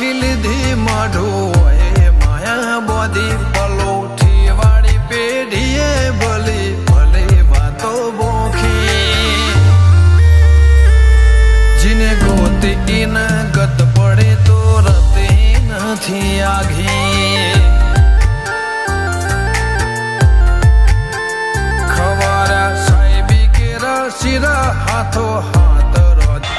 રાખી લીધી માઢું એ માયા બોધી પલોઠી વાળી પેઢીએ ભલી ભલી વાતો બોખી જીને ગોતી ન ગત પડે તો રતી નથી આઘી ખવારા સાહેબી કેરા શિરા હાથો હાથ રોજ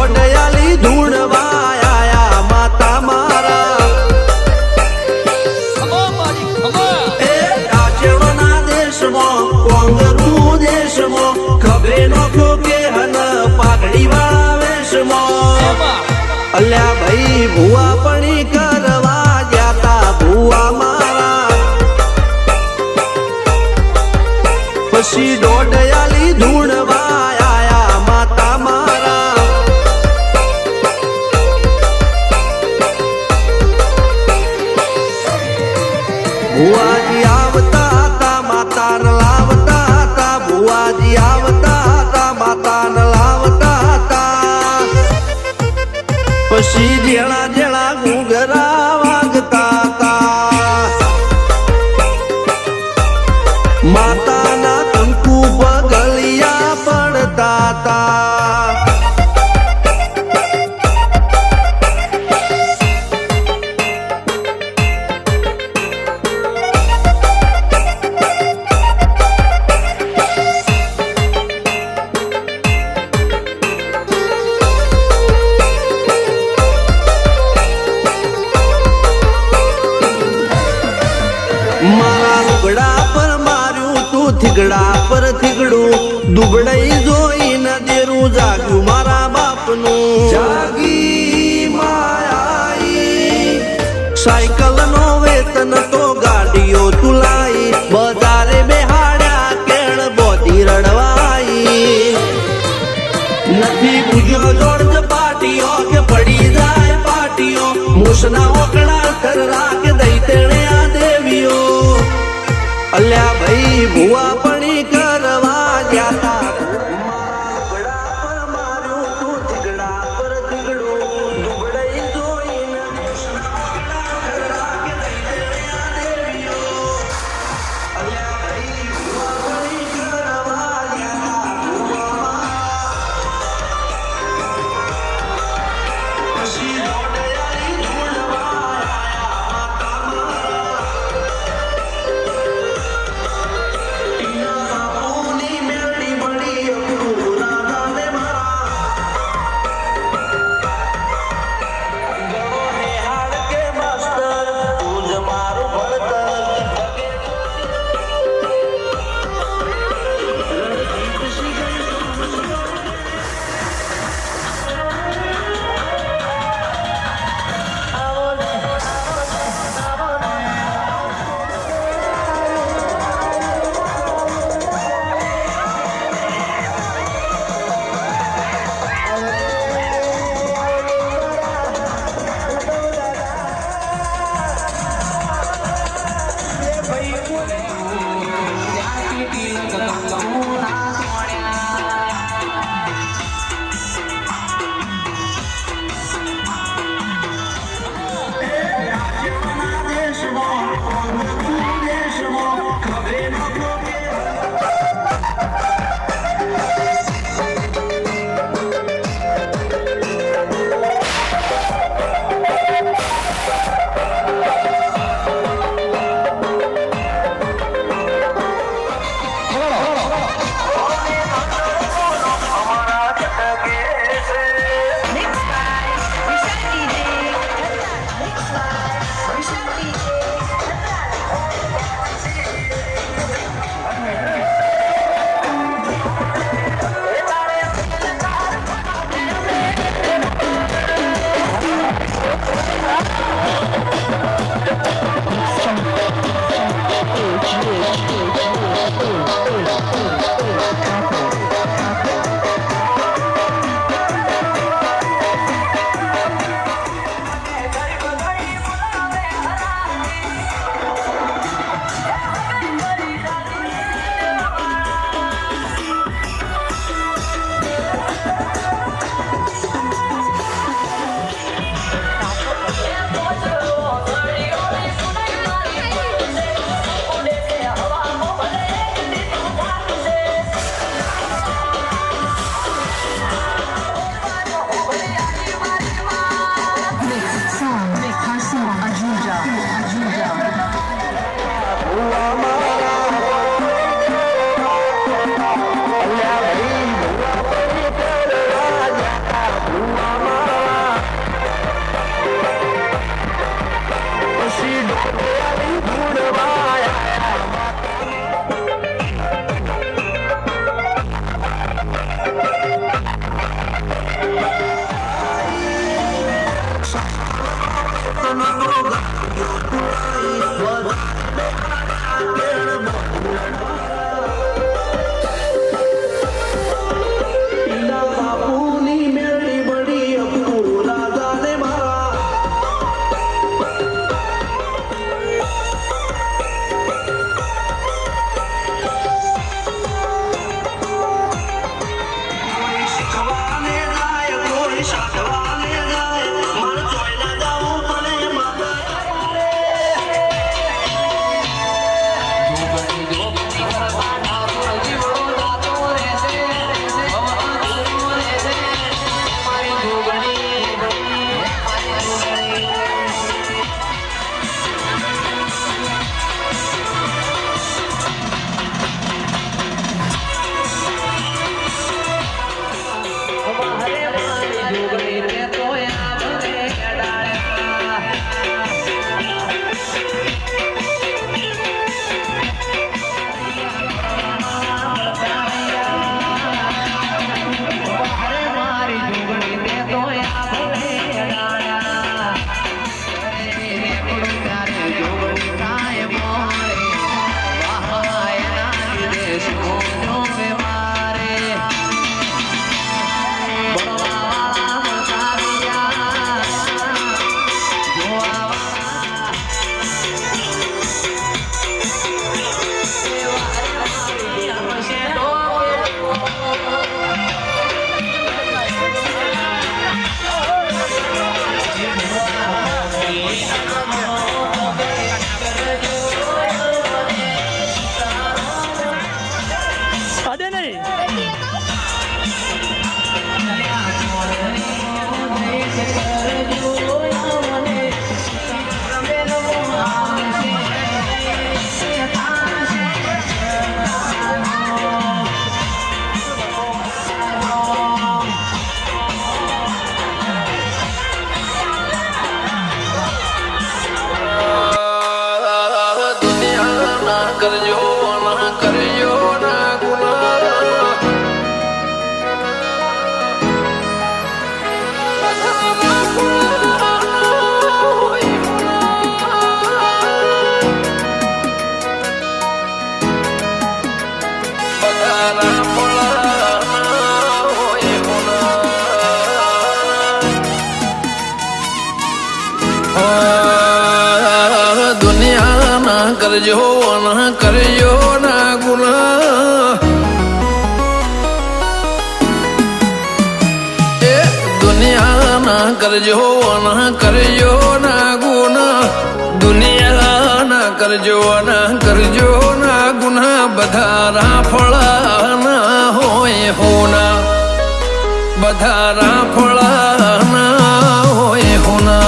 ડોડયાલી ધૂણવા આયા માતા મારા એ કાચેડોના દેશમાં કોંગરું દેશમાં ખભે નોખો કે હન પાઘડી વાળા વેશમાં અલ્યા ભાઈ ભુવા પણી કરવા જાતા ભુવા મારા પછી ડોડયાલી ધૂણવા આયા માતા મારા ભુવાજી આવતા હતા માતા ન લાવતા હતા ભુવાજી આવતા હતા માતા ન લાવતા હતા પછી જેણા જેણા ઘૂઘરા વાગતા હતા માતાના કંકુ પગલિયા પડતા હતા મારા લુગડા પર માર્યું તું થીગડા પર થીગડું દુબળાઈ જોઈને દેરું જાગ્યું મારા બાપનું જાગી માયાઈ સાયકલ નો વેતન તો ગાડીઓ તુલાઈ બજારે બેહાડ્યા કેળ બોધી રડવાઈ નથી પૂજ્યો જોડજ પાટીઓ કે પડી જાય પાટીઓ મૂસના ઓકડા થરરા કે દઈ તેણે આ દેવીઓ અલ્યા ભાઈ ભુવા પણી કરવા જાતા દુનિયાના કરજો ના કરજો ના ગુના એ દુનિયાના કરજો ના કરજો ના ગુના દુનિયાના કરજો ના ગુના બધા રાફળા ના હોય હોના બધા રાફળા ના હોય હોના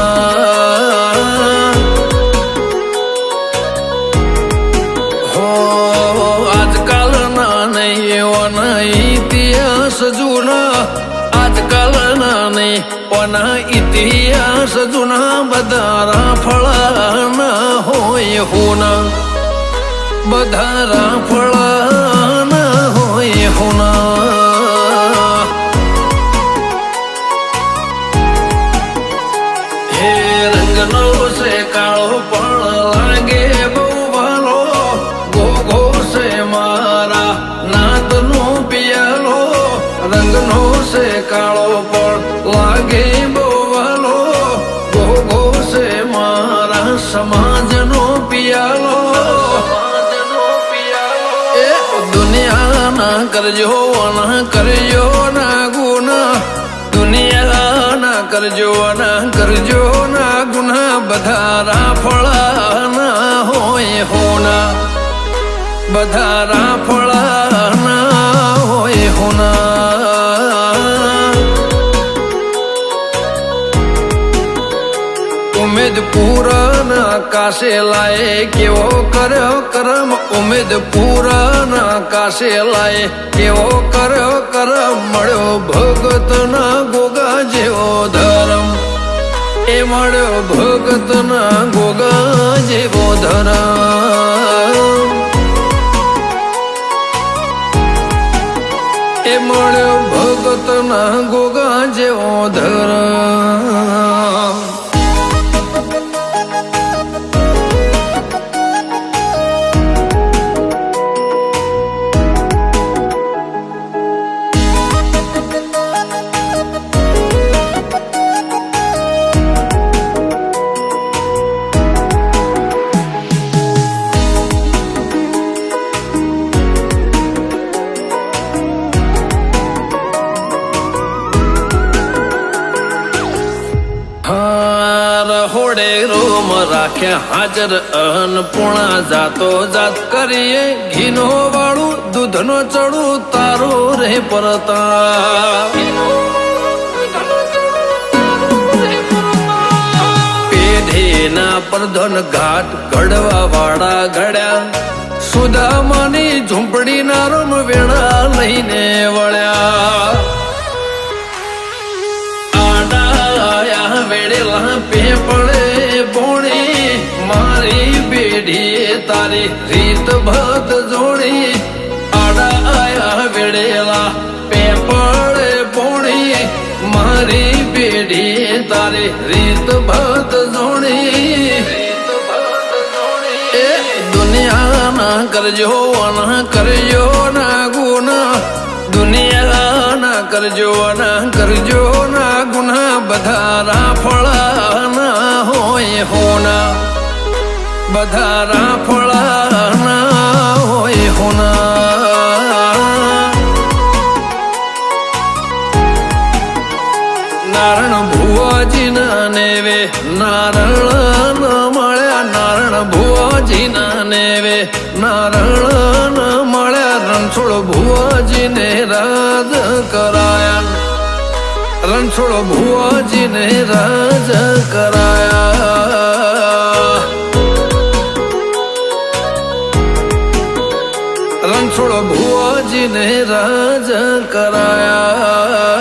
ઇતિહાસ જૂના આજકાલના નહીં પણ ઇતિહાસ જૂના બધા રાફળા ના હોય હોના બધા રાફળા ના હોય હોના હે રંગનો છે કાળો પણ લાગે બહુ ભાલો ગોગો છે મારા નાતનો પિયાલો રંગનો છે કાળો પણ લાગે બહુ ભાલો ગોગો છે મારા સમાજનો પિયાલો એ દુનિયાના કરજો ના ગુના દુનિયાના કરજો ના ગુના બધા રાફળા ના હોય હોના બધા રાફળા ના હોય હોના ઉમેદ પૂરના કાશે લાય કેવો કર્યો કરમ ઉમેદ પૂરના કાશે લાય કેવો કર્યો કરમ મળ્યો ભગતના ગોગા જેવો ધર્મ એ મળ્યો ભગતના ગોગા જેવો ધર્મ એ મળ્યો ભગતના ગોગા જેવો ધર્મ રહોડે રોમ રાખ્યા હાજર અન્નપૂર્ણા જાતો જાત કરીએ ઘીનો વાળું દૂધનો ચડું તારું રે પરતા પેઢીના પ્રધન ઘાટ ઘડવા વાળા ઘડ્યા સુદામાની ઝૂંપડીના રમ વેળા લઈને વળ્યા વેડેલા પેપળે પોણી મારી પેઢીએ તારી રીત ભત જોડી આડા આયા વેડેલા પેપળે પોણી મારી પેઢીએ તારી રીત ભત જોડી એ દુનિયાના કરજો ના ગુના દુનિયાના કરજો ના ગુના બધા રાફળા ના હોય હોના બધા રાફળા ના હોય હોના નારણ ભુવાજીના નેવે નારણ મળ્યા નારણ ભુવાજીના નેવે નારણ મળ્યા રણછોડ ભુવાજીને રાજ કરાયા રણછોડ ભુવાજીને રાજ કરાયા રણછોડ ભુવાજીને રાજ કરાયા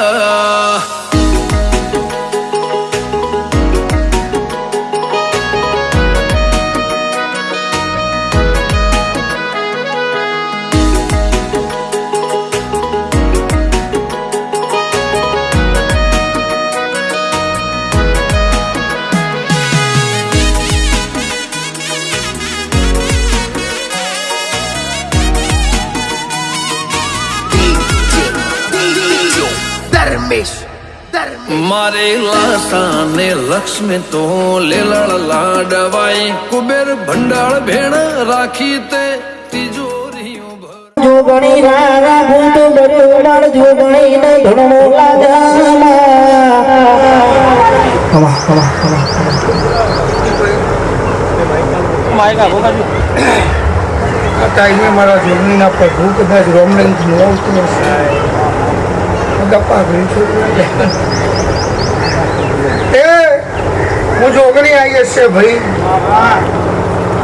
મારે લાસાને લક્ષ્મી તો લેલડ લાડવાઈ કુબેર ભંડાળ ભેણ રાખી તે તિજોરીઓ જોગણી રારા ભૂત બર્યો માર જોગણી ને ધણો લાદામાં આ ટાઈમે મારા જોગણીના પ્રભુ કદાચ રોમલેન્સ આવતું હશે ગપ્પા ગઈ એ હું જોગણી આવી હશે ભાઈ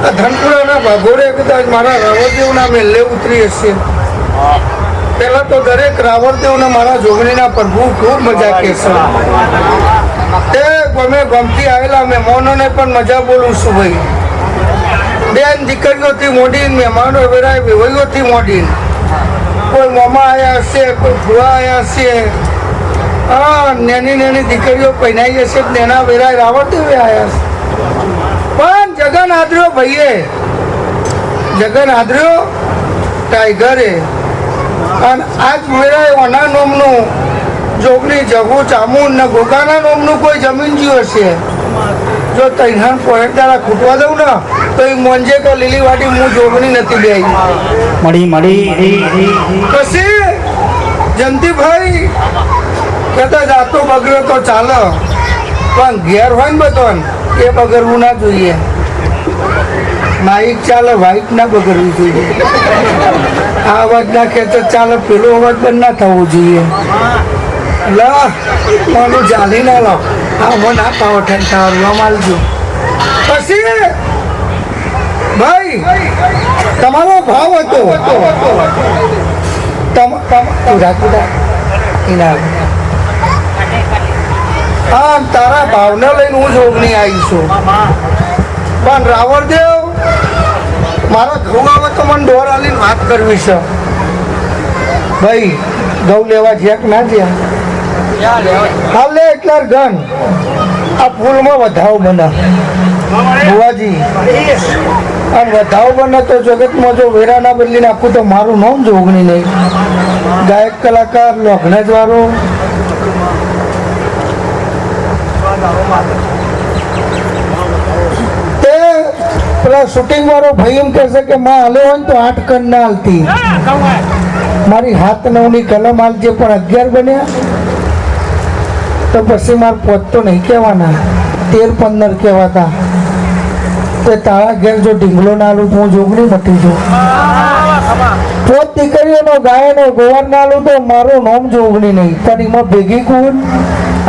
આ ધનપુરાના ભાગોરે કદાચ મારા રાવણદેવના મેલે ઉતરી હશે પહેલા તો દરેક રાવણદેવને મારા જોગણીના પ્રભુ ખૂબ મજા કહેશે તે ગમે ગમતી આવેલા મહેમાનોને પણ મજા બોલું છું ભાઈ બેન દીકરીઓથી મોડીને મહેમાનો વેરાય વેવાઈઓથી મોડીને કોઈ મામા આવ્યા હશે કોઈ ભુવા આવ્યા હશે હા નાની નાની દીકરીઓ પહેરાઈ હશે નેના વેરાય રાવણદેવે આવ્યા હશે પણ જગન આદર્યો ભાઈએ જગન આદર્યો ટાઈગરે અને આજ વેરાય ઓના નોમનું જોગણી જગુ ચામુંડ ને ગોગાના નોમનું કોઈ જમીન જ્યું હશે જો તૈહાન પોઈન્ટ દાડા ખૂટવા દઉં ને તો એ મોંજે કે લીલી વાટી હું જોગણી નથી બે મળી પછી જયંતિભાઈ કદાચ જાતો બગડ્યો તો ચાલે પણ ઘેર હોય ને બધો એ બગડવું ના જોઈએ માઇક ચાલે વાઇક ના બગડવી જોઈએ આ અવાજ ના ખેતર ચાલે પેલો અવાજ બંધ ના થવો જોઈએ લા માનું ચાલી ના લો હા મને ના પાવો ઠેન સારું માલજો પછી ભાઈ તમારો ભાવ હતો હા તારા ભાવને લઈને હું જોગણી આવી છું પણ રાવણદેવ મારા ઘઉં આવે તો મને ડોર આલીને વાત કરવી છે ભાઈ ઘઉં લેવા જ્યાં ના જ્યાં હાલ લે એટલા ગન આ ફૂલમાં વધાવ બને બુવાજી અને વધાવ બને તો જગતમાં જો વેરાના બદલીને આપું તો મારું નામ જોગણી નહીં ગાયક કલાકાર લોઘણજ વાળો તે પેલા શૂટિંગ વાળો ભાઈ એમ કહેશે કે માં હાલ્યો હોય ને તો 8 કણ ના હાલતી મારી 7-9 ની કલમ હાલજે પણ 11 બન્યા તો પછી મારે 5 તો નહીં કહેવાના 13-15 કહેવાતા તો તારા ઘેર જો ઢીંગલો ના આલું તો હું જોગણી મટી છું 5 દીકરીઓનો ગાયનો ગોવાર ના આલું તો મારું નામ જોગણી નહીં પણ એમાં ભેગી કોણ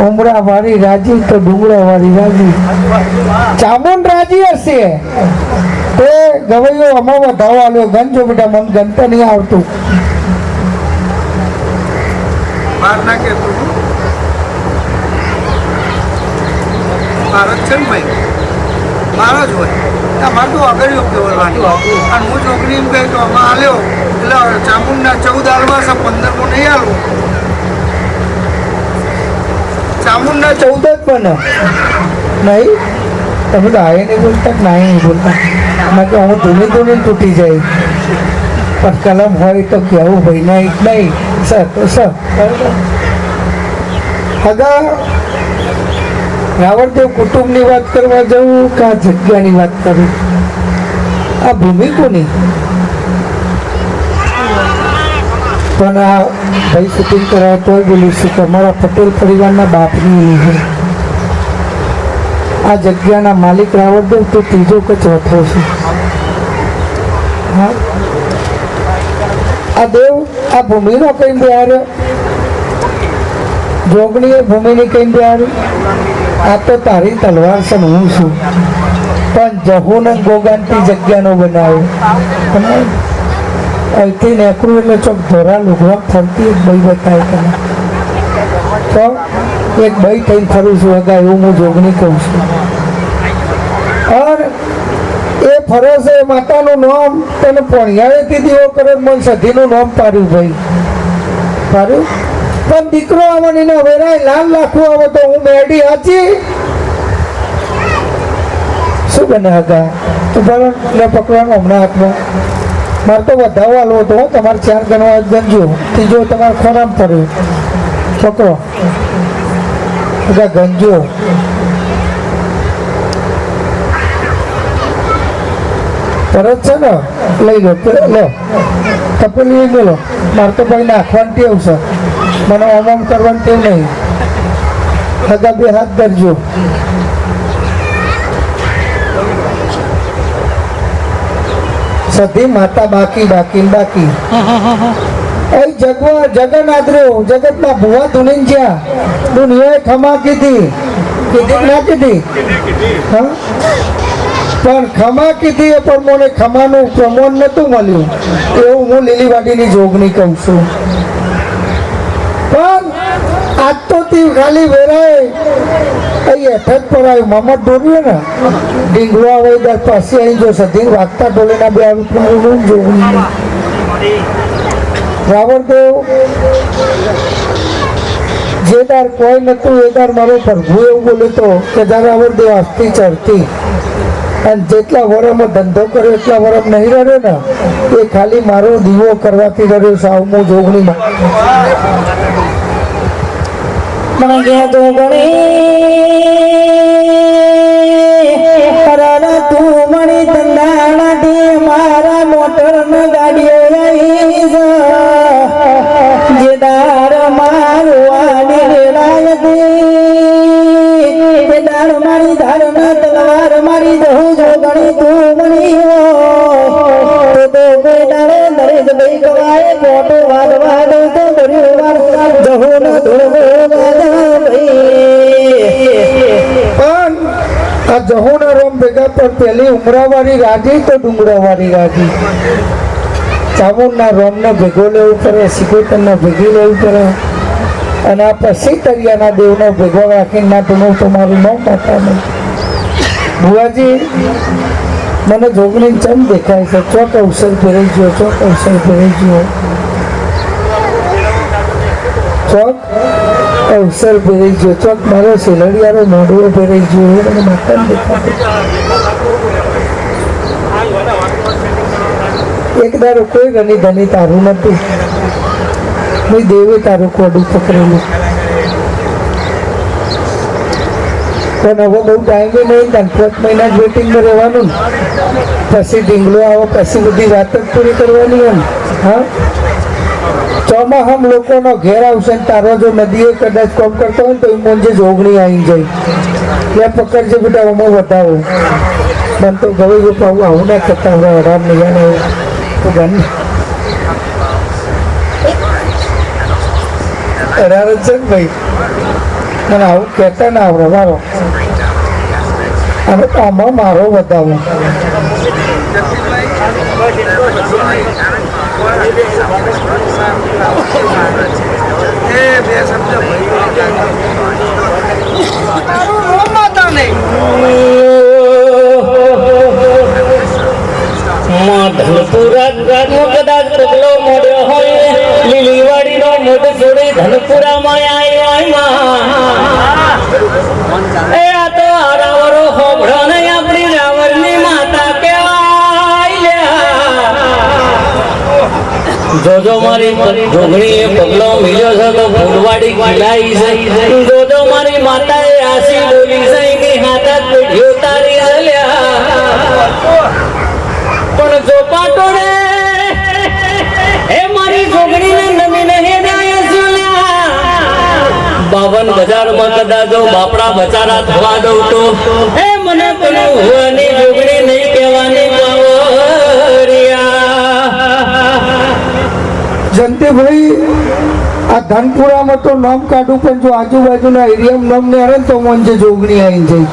ઉમરા વાળી રાજી તો ડુંગરા વાળી રાજી ચામુંડ રાજી હશે તે ગવૈયો અમા વધાવો આલ્યો ગન જો બેટા મન ગનતા નહીં આવતું બહાર ના કે ભારત છે ને ભાઈ મારો જ હોય મારે તો આગળ કેવડવાની અને હું છોકરી એમ કહે તો આમાં હાલ્યો એટલે ચામુંડના 14 હાલવા છે 15 નહીં હાલવું ચામુંડના 14 જ બને નહીં તમે તો આયે નહીં બોલતા ના નહીં બોલતા મેં કે હું ધૂની તૂટી જાય પણ કલમ હોય તો કેવું ભાઈ નહીં નહીં સર તો સર હગા રાવણદેવ કુટુંબની વાત કરવા જવું કે આ જગ્યાની વાત કરું આ ભૂમિ કોની પણ આ ભાઈ શૂટિંગ કરાવે તો બોલું છું કે અમારા પટેલ પરિવારના બાપની છે આ જગ્યાના માલિક રાવણદેવ તો ત્રીજો કે ચોથો છે હા આ દેવ આ ભૂમિનો કઈ બિહાર્યો જોગણીએ ભૂમિની કઈ બિહાર્યું આ તો તારી તલવાર છે હું છું પણ જહુને ગોગાનથી જગ્યાનો બનાવ્યો અહીંથી નેકરું એટલે ચોક ધોરા લુગવા ફરતી એક ભાઈ બતાવે તને તો એક ભાઈ થઈને ફરું છું અગા એવું હું જોગણી કહું છું અને એ ફરે છે માતાનું નામ તને પોણિયાળેથી દીવો કરે મને સધીનું નામ પાડ્યું ભાઈ પાડ્યું પણ દીકરો આવવાની ના વેરાય લાલ લાખું આવે તો હું મેડી હાચી શું બને હગા તો બરાબર એટલે પકડવાનું હમણાં હાથમાં મારે તો વધાવો હાલવો હતો તમારે 4 ગણવા ગણજો ત્રીજો તમારે ખોરામ પડ્યો પકડો બધા ગંજો પરત છે ને લઈ લો લો તપેલી લઈ લો મારે તો ભાઈ નાખવાની ટેવ છે મને ઓમ કરવાની ટેવ નહીં હગા બે હાથ ધરજો સધી માતા બાકી બાકી બાકી જગન્નાથ રહ્યો જગતમાં ભુવા ધુની જ્યાં દુનિયાએ ખમા કીધી કીધી ના કીધી હા પણ ખમા કીધી એ પણ મને ખમાનું પ્રમાણ નતું મળ્યું એવું હું લીલીવાડીની જોગણી કહું છું પણ આજ તો તી ખાલી વેરાય અહીં એઠક પર આવ્યું મામા દોર્યું ને ડીંગલો આવે દર પાસે અહીં જો સધી વાગતા ડોલેના બે આવી જોગણી રાવણદેવ જે દાર કોઈ નતું એ દાર મારો પ્રભુ એવું બોલ્યો તો કે દાર રાવણદેવ આસ્તી ચડતી અને જેટલા વરમમાં ધંધો કર્યો એટલા વરમ નહીં રહ્યો ને એ ખાલી મારો દીવો કરવાથી રહ્યો સાવમું જોગણીમાં મને ગયા જોગણી હરણ તું મણી ધંધાણા દે મારા મોટર ન ગાડીઓ આવી જે દાર મારવાની રેડાય દે એ દાર મારી ધાર ન તલવાર મારી જહું જોગણી તું મણી તો બેટારે દરેક ભાઈ કવાય ફોટો વાદવા દો તો દર્યું વાર જહું ન ધોળવો પણ આ જહુના રોમ ભેગા પર પેલી ઉમરાવાળી રાજી તો ડુંગરાવાળી રાજી ચામુંડના રોમને ભેગો લેવું પડે સિકોતરના ભેગી લેવું પડે અને આ પછી તરિયાના દેવનો ભેગો રાખીને ના તું તમારું ન પાતા નહીં ભુવાજી મને જોગણી ચમ દેખાય છે ચોક અવસર ફેરાઈ ગયો ચોક અવસર ફેરાઈ ગયો ચોક અવસર ફેરાઈ ગયો ચોક મારો શેલડિયાનો મોઢું ફેરાઈ ગયો એ મને માતા દેખાય એક દારો કોઈ રની ધની તારું નતું મેં દેવે તારું કોડું પકડેલું પણ હવે બહુ ટાઈમે નહીં 5 મહિના જ વેટિંગમાં રહેવાનું પછી ઢીંગલો આવો પછી બધી વાત જ પૂરી કરવાની એમ હા ચોમાહામ લોકોનો ઘેર આવશે ને તારો જો નદીએ કદાચ કોમ કરતો હોય ને તો મોંજે જોગણી આવી જાય લે પકડજે બેટા ઓમાં વધાવો મને તો ગવે જો પાવું આવું ના કરતા હવે અઢાર નહીં તો ગણ 18 જ છે ને ભાઈ મને આવું કહેતા ના આવડે મારો અને આમાં મારો વધાવો ધનપુરા કદાચ પગલો મોડ્યો હોય લીલીવાડી નો મોઢ છોડી ધનપુરા માં આ તો રાવરો હોબળો નહીં આપણી રાવણની માતા કેવાય જોજો મારી જોગણી એ પગલો મિલ્યો છે તો ફૂલવાડી ખીલાઈ છે જોજો મારી માતા એ આસી બોલી છે ની હાથા પેઢીઓ તારી હલ્યા પણ જો પાટો રે એ મારી જોગણીને નમી નહીં જાય બાવન બજારમાં કદાચ જો બાપડા બચારા થવા દઉં તો એ મને પેલું હોવાની જોગણી નહીં કહેવાની બાવરિયા જંતીભાઈ આ ધનપુરામાં તો નામ કાઢું પણ જો આજુબાજુના એરિયામાં નામ ને આવે તો મને જોગણી આવી જાય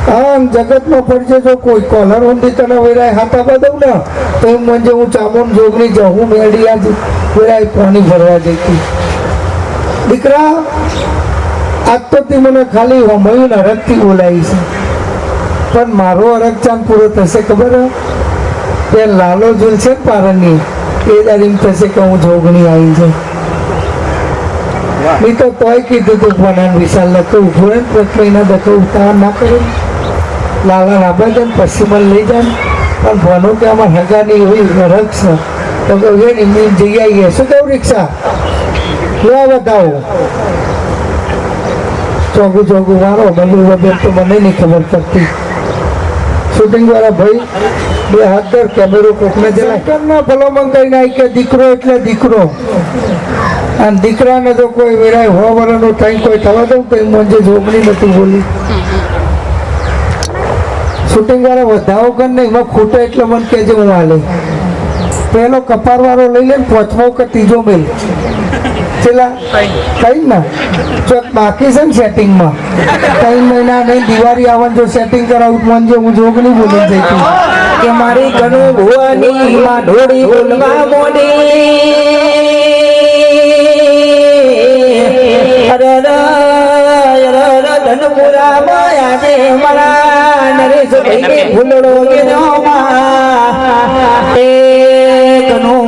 હા જગતમાં પડશે જો કોઈ કોલર ઊંધી તને વેરાય હાથા બદવ ને તો એમ મને હું ચામુંડ જોગણી જહું મેળી આજ વેરાય પાણી ભરવા જઈતી દીકરા આજ તો તી મને ખાલી હમયું અરગથી બોલાવી છે પણ મારો અરગ ચાંદ પૂરો થશે ખબર તે લાલો ઝૂલ છે પારણની એ દારી થશે કે હું જોગણી આવી છે મેં તો તોય કીધું તું પણ વિશાલ લખું ઉભું ને 5 મહિના દખો ઉતાર ના કરે લાલા રાબા જાય પછી મને લઈ જાય પણ ભણું કે આમાં હગાની એવી રગ છે તો કહ્યું એની જઈ આવીએ શું કહું રિક્ષા લેવા બતાવો ચોગું ચોગું મારો મમ્મી વગર તો મને નહીં ખબર પડતી. શૂટિંગ વાળા ભાઈ બે હાથ દર કેમેરો કોકને જલા ભલો મંગાઈ નાય કે દીકરો એટલે દીકરો, અને દીકરાને તો કોઈ વેરાય હો વરાનો ટાઈમ કોઈ થવા દઉં કઈ મંજે જોગણી નથી બોલી. શૂટિંગ વાળા વધાવો કર ને એમાં ખૂટે એટલે મને કહેજે હું હાલે. પેલો કપાર વાળો લઈ લે ને પોચમો કે ત્રીજો મેલ પેલા કઈ ના ચોક બાકી છે ને સેટિંગમાં 3 મહિના નહીં દિવાળી આવવાનું જો સેટિંગ કરાવું મન હું જોગણી બોલી જઈ કે મારી ઘણું ભુવાની માં ઢોળી બોલવા મોડી ધનપુરા માયા દે મારા નરેશ ભાઈ ફૂલડો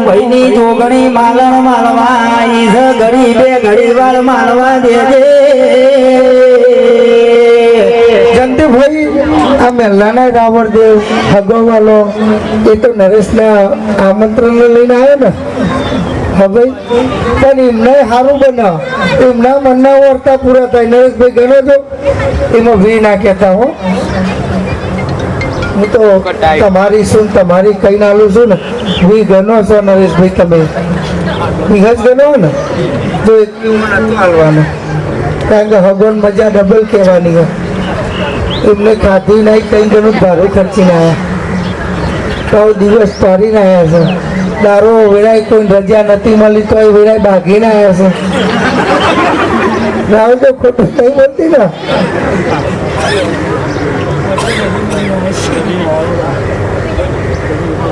ભાઈની જોગણી માલણ માલવા ઈજ ઘડી બે ઘડી વાર માલવા દેજે. જંતુભાઈ આ મેલાના રાવણદેવ ભગવાલો એ તો નરેશના આમંત્રણ લઈને આવ્યો ને. હવે પણ એમને સારું બનાવ, એમના મનના વર્તા પૂરા થાય. નરેશભાઈ ગણો છો એમાં વી ના કહેતા હો. હું તો તમારી શું તમારી કઈ નાલું છું ને વી ગણો છો નરેશભાઈ. તમે વિહજ ગણો ને તો એટલી ઉંમર નથી હાલવાનું, કારણ કે હગોન મજા ડબલ કહેવાની હોય. એમને ખાધી નહીં કઈ ઘણું ભારે ખર્ચીને આવ્યા, તો દિવસ પાડીને આવ્યા છે. દારો વેળાય કોઈ રજા નથી મળી તો એ વેળાય ભાગીને આવ્યા છે. રાવ તો ખોટું નહીં બોલતી ને.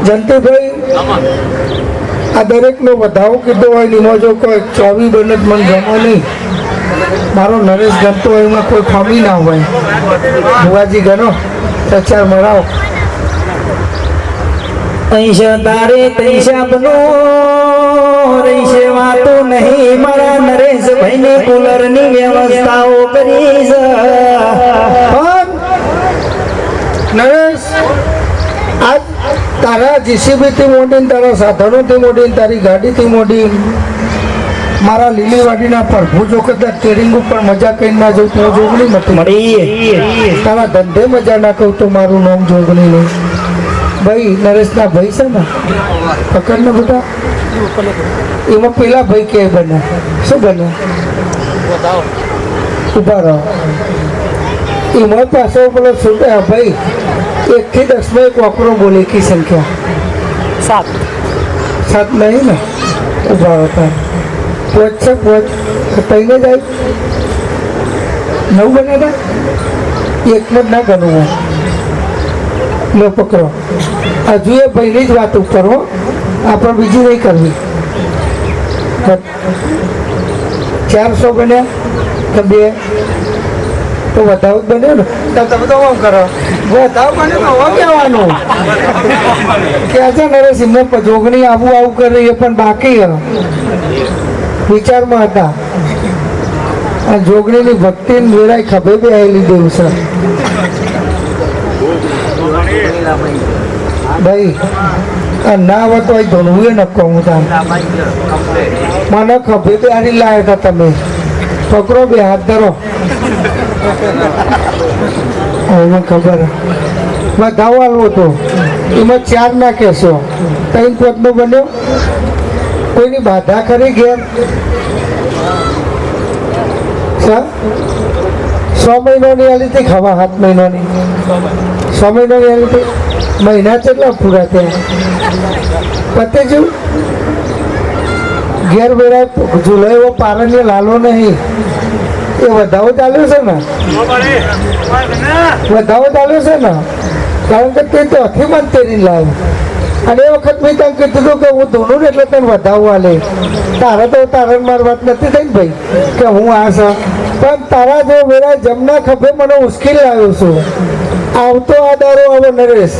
જંતુભાઈ આ દરેકનો વધાવો કીધો હોય એમાં જો કોઈ 24 બને મને ગમો નહીં. મારો નરેશ ગમતો હોય એમાં કોઈ ખામી ના હોય. ભુવાજી ગણો ચાર મળાવો. ऐशा तारे तैशा बनो रईशे वातो नहीं मारा नरेश भाई ने कूलर नी व्यवस्थाओ करी स. નરેશ આજ તારા જીસીબી થી મોડી તારા સાધનો થી મોડી તારી ગાડી થી મોડી મારા લીલીવાડીના પ્રભુ જો કદાચ ટ્રેડિંગ ઉપર મજા કઈ ના જવું તો જોગણી નથી મળી. તારા ધંધે મજા ના કહું તો મારું નામ જોગણી નહીં. ભાઈ નરેશના ભાઈ છે ને પકડ ને બેટા, એમાં પેલા ભાઈ કે બને શું બને ઉભા રહો. એમાં પાછો પેલો ભાઈ 1 થી 10 માં એક વાપરો બોલે કી સંખ્યા 7 નહીં ને ઉભા હતા. પોચ છે પોચ તઈને જાય 9 બને હતા. એકમાં જ ના ગણવું લો પકડો. હજુ એ ભાઈની જ વાત ઉપર હો, આપણે બીજી નહીં કરવી. 400 બન્યા તો 2 તો વધાવ બન્યો ને તમે તો આમ કરો વધાવ બન્યો ને હવે કહેવાનું કે છે નરેશ એમને જોગણી આવું આવું કરે એ પણ બાકી વિચારમાં હતા. આ જોગણીની ભક્તિ વેરાય ખભે બી આવેલી દેવું છે. ભાઈ આ ના હોય તો ધોનવું ન કહું તાર મને ખભે બી આરી લાવ્યા હતા. તમે પકડો બે હાથ ધરો. મને ખબર વધાવો આલવો હતો એમાં 4 ના કહેશો. 3 પોતનો બન્યો. કોઈની બાધા ખરી ઘેર 6 મહિનાની આલી હતી ખાવા 7 મહિનાની 6 મહિનાની આલી હતી. મહિના કેટલા પૂરા થયા પતે જો ઘેર વેરા ઝૂલો એવો પારણને લાલો નહીં. એ વધાવો ચાલ્યો છે ને વધાવો ચાલ્યો છે ને કારણ કે તે તો અથી મન તેરી લાવ્યો. અને એ વખત મેં તને કીધું હતું કે હું ધોનું ને એટલે તને વધાવો આલે. તારે તો તારે મારી વાત નથી થઈ ને ભાઈ કે હું આ છે, પણ તારા જો વેરા જમના ખભે મને ઉશ્કેલ લાવ્યો છું. આવતો આ દારો આવો નરેશ.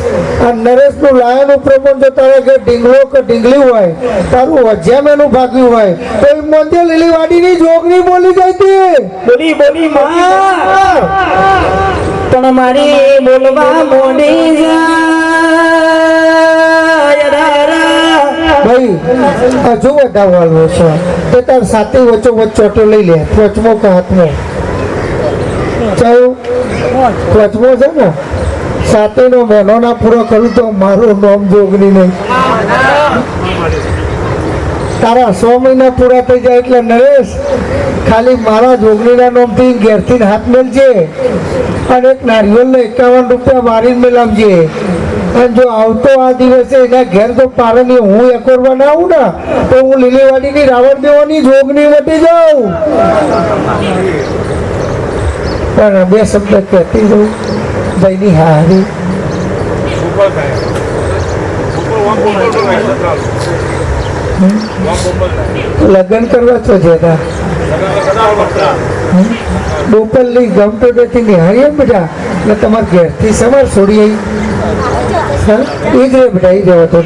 આ નરેશનું લાયાનું પ્રમાણ જો તારા ઘેર ઢીંગલો કે ઢીંગલી હોય તારું વજ્યામ એનું ભાગ્યું હોય તો એ મોંધે લીલીવાડીની જોગણી બોલી જાય તે બોલી બોલી માં પણ મારી બોલવા મોડી જાય. ભાઈ હજુ વધાવવાનો છે તો તાર સાથે વચ્ચો વચ્ચો ચોટો લઈ લે વચમો કે હાથમાં વચમો છે ને સાતેનો મહિનો ના પૂરો કરું તો મારું નામ જોગણી નહીં. તારા 6 મહિના પૂરા થઈ જાય એટલે નરેશ ખાલી મારા જોગણીના નામથી ઘેરથી હાથ મેલજે અને એક નારિયેળને 51 રૂપિયા મારીને મેલાવજે. અને જો આવતો આ દિવસે એના ઘેર તો પારની હું એકોરવા ના આવું ને તો હું લીલીવાડીની રાવણ દેવાની જોગણી વટી જાઉં. પણ 2 શબ્દ કહેતી જાઉં ભાઈની હારી. લગ્ન કરવા છો જતા બોપલની ગમતો નથી નિહાળીએ બેટા એટલે તમારા ઘેરથી સવાર છોડી આવી એ જ રે બેટા એ જવા તો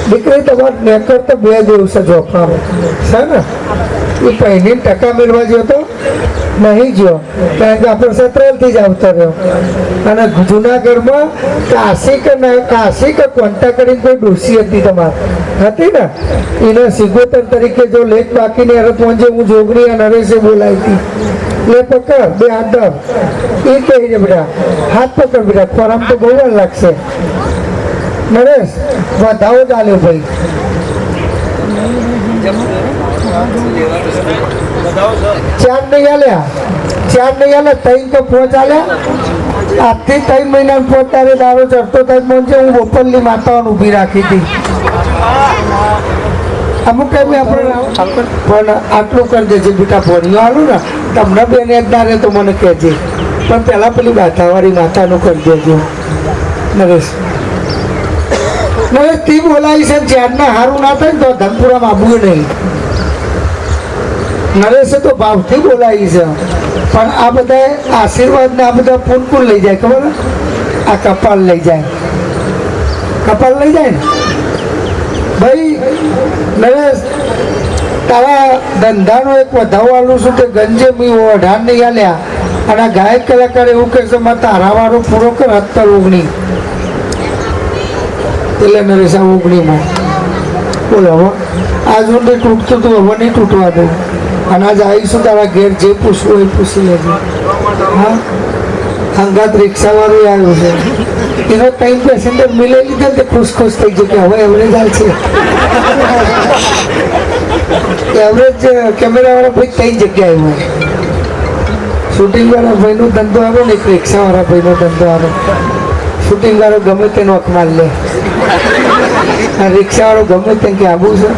દીકરી તમારે નેકર તો 2 દિવસ જ ઓફામાં છે ને એ પહેલી ટકા મેળવા ગયો તો નહીં ગયો કારણ કે આપણો સત્રલથી જ આવતો રહ્યો. અને જુનાગઢમાં કાશી કે કોન્ટા કરીને કોઈ ડોસી હતી તમારે હતી ને એને સિગોતર તરીકે જો લેખ બાકીની અરે પહોંચે હું જોગણી અને નરેશે બોલાવી હતી લે પકડ 2 હાથ દર એ કહી છે બેટા હાથ પકડ બેટા ખોરામ તો બહુ વાર લાગશે. નરેશ વધાવો ચાલ્યો ભાઈ. ચાર નહીં આલ્યા 3 તો પહોંચાલ્યા આજથી 3 મહિના પહોંચાડે દારો ચડતો થાય પહોંચે હું બોપલની માતાઓને ઊભી રાખી હતી. અમુક ટાઈમે આપણે પણ આટલું કરી દેજે બેટા ભણ્યો આલું ને તમને બેન એકદારે તો મને કહેજે પણ પહેલાં પેલી બાથાવાળી માતાનું કરી દેજો. નરેશ તી બોલાવી છે જ્યારના સારું ના થાય ને તો ધનપુરામાં આવવું નહીં. નરેશે તો ભાવથી બોલાવી છે પણ આ બધા આશીર્વાદ ને આ બધા પૂન લઈ જાય ખબર આ કપાલ લઈ જાય ને ભાઈ. નરેશ તારા ધંધાનો એક વધાવો આલું છું કે ગંજે મી 18 નહીં આલ્યા અને ગાયક કલાકાર એવું કહે છે મારે તારાવાળો પૂરો કર 17 એટલે નરેશ આ 19માં બોલો હવે આજ હું તૂટતું હતું હવે નહીં તૂટવા દઉં. અને આજ આવીશું તારા ઘેર જે પૂછવું એ પૂછી લેજો. હા અંગાત રિક્ષાવાળું આવ્યું છે એનો 3 પેસેન્જર મિલાઈ લીધા ને તે ખુશ થઈ ગયો કે હવે એવરેજ હાલ છે. એવરેજ કેમેરાવાળા ભાઈ 3 જગ્યાએ હોય. શૂટિંગવાળા ભાઈનો ધંધો આવ્યો ને એક રિક્ષાવાળા ભાઈનો ધંધો આવ્યો. શૂટિંગવાળો ગમે તેનો અખમાલ લે અને રિક્ષાવાળો ગમે તે કે આવું છે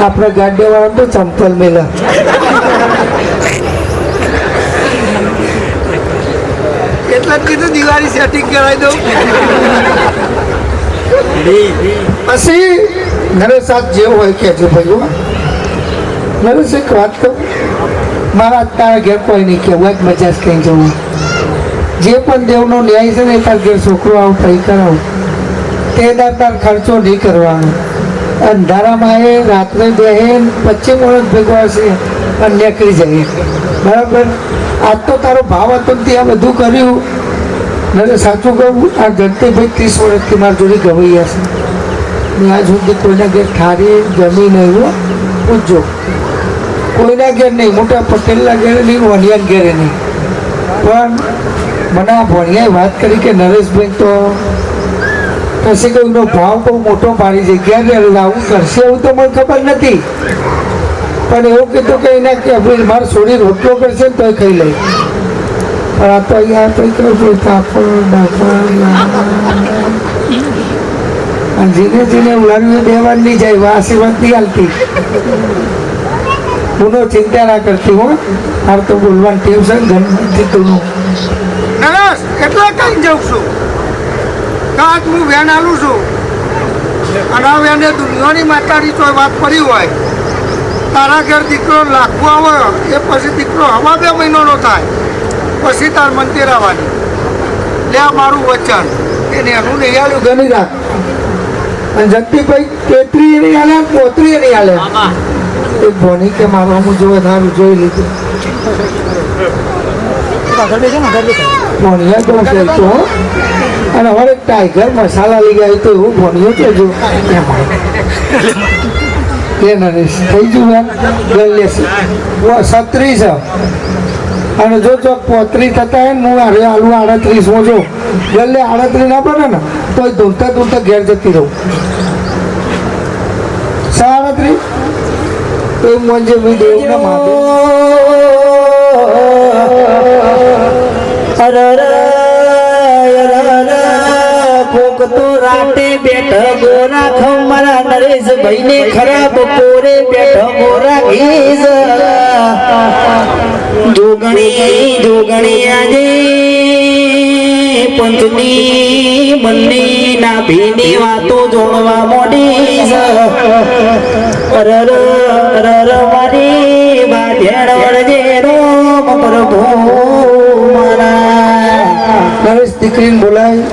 આપણે ગાડીવાળા તો ચંપલ મેલા. એટલા જ કીધું દિવાળી સેટિંગ કરાવી દઉં. પછી નરેશ સાથ જેવું હોય કહેજો ભાઈ. નરેશ એક વાત કહું મારા તારા ઘેર કોઈ નહીં કહેવું જ મજા જ કંઈ જવું. જે પણ દેવનો ન્યાય છે ને તાર ઘેર છોકરો આવું કંઈ કરાવું તે તાર ખર્ચો નહીં કરવાનો. અંધારામાં એ રાત્રે બેહેન 25 માણસ ભેગો હશે અને નીકળી જાય બરાબર. આજ તો તારો ભાવ હતો ત્યાં બધું કર્યું. નરે સાચું કહું આ જનતીભાઈ 30 વર્ષથી મારી જોડે ગવાઈ હશે ને આજ સુધી કોઈના ઘેર ઠારી જમી નહીં હો પૂછજો. કોઈના ઘેર નહીં મોટા પટેલના ઘેરે નહીં વણિયાના ઘેરે નહીં. પણ મને આ ભણિયાએ વાત કરી કે નરેશભાઈ તો પછી કોઈનો ભાવ બહુ મોટો પાડી છે ઘેર લાવું કરશે એવું તો મને ખબર નથી પણ એવું કીધું કે એને કે મારે છોડી રોટલો કરશે ને તો ખાઈ લઈ. પણ આ તો અહીંયા તો જીને જીને ઉલાડવી દેવા નહીં જાય આશીર્વાદ નહીં હાલતી. હું ચિંતા ના કરતી હો મારે તો બોલવાનું ટેવ છે ને ગણતી તું એટલે કઈ જાઉં છું કાચ હું વેન આલું છું અને આ વેને દુનિયાની માતાની કોઈ વાત પડી હોય તારા ઘેર દીકરો લાખો આવે એ પછી દીકરો હવા 2 મહિનાનો થાય પછી તાર મંદિર આવવાની લે મારું વચન એને એનું નહીં આલ્યું ગણી રાખ. અને જગતીભાઈ 33 નહીં આલે 35 નહીં આલે એ ભણી કે મારું હું જોવે સારું જોઈ લીધું. ભણિયા તો કહેતો અને હવે ટાઈગર મસાલા લઈ ગયા તો એવું ભણ્યું છે જો એ નરેશ થઈ ગયું લેશે 36 છે અને જો ચોક 35 થતા હોય ને હું હારે આલુ 38 માં જો ગલ્લે 38 ના બને ને તો ધૂળતા ધૂળતા ઘેર જતી રહું 38 તો મંજે મી દેવના માપે કોક તો રાતે બેઠ ગોરા ખમરા નરેશ ભાઈ ને ખરાબ કોરે બેઠ ગોરા ઘીસ જોગણી આજે પંચની બંને ના ભીની વાતો જોડવા મોડી રર મારી બાધેડ વળજે રોમ પ્રભુ મારા નરેશ દીકરીને બોલાય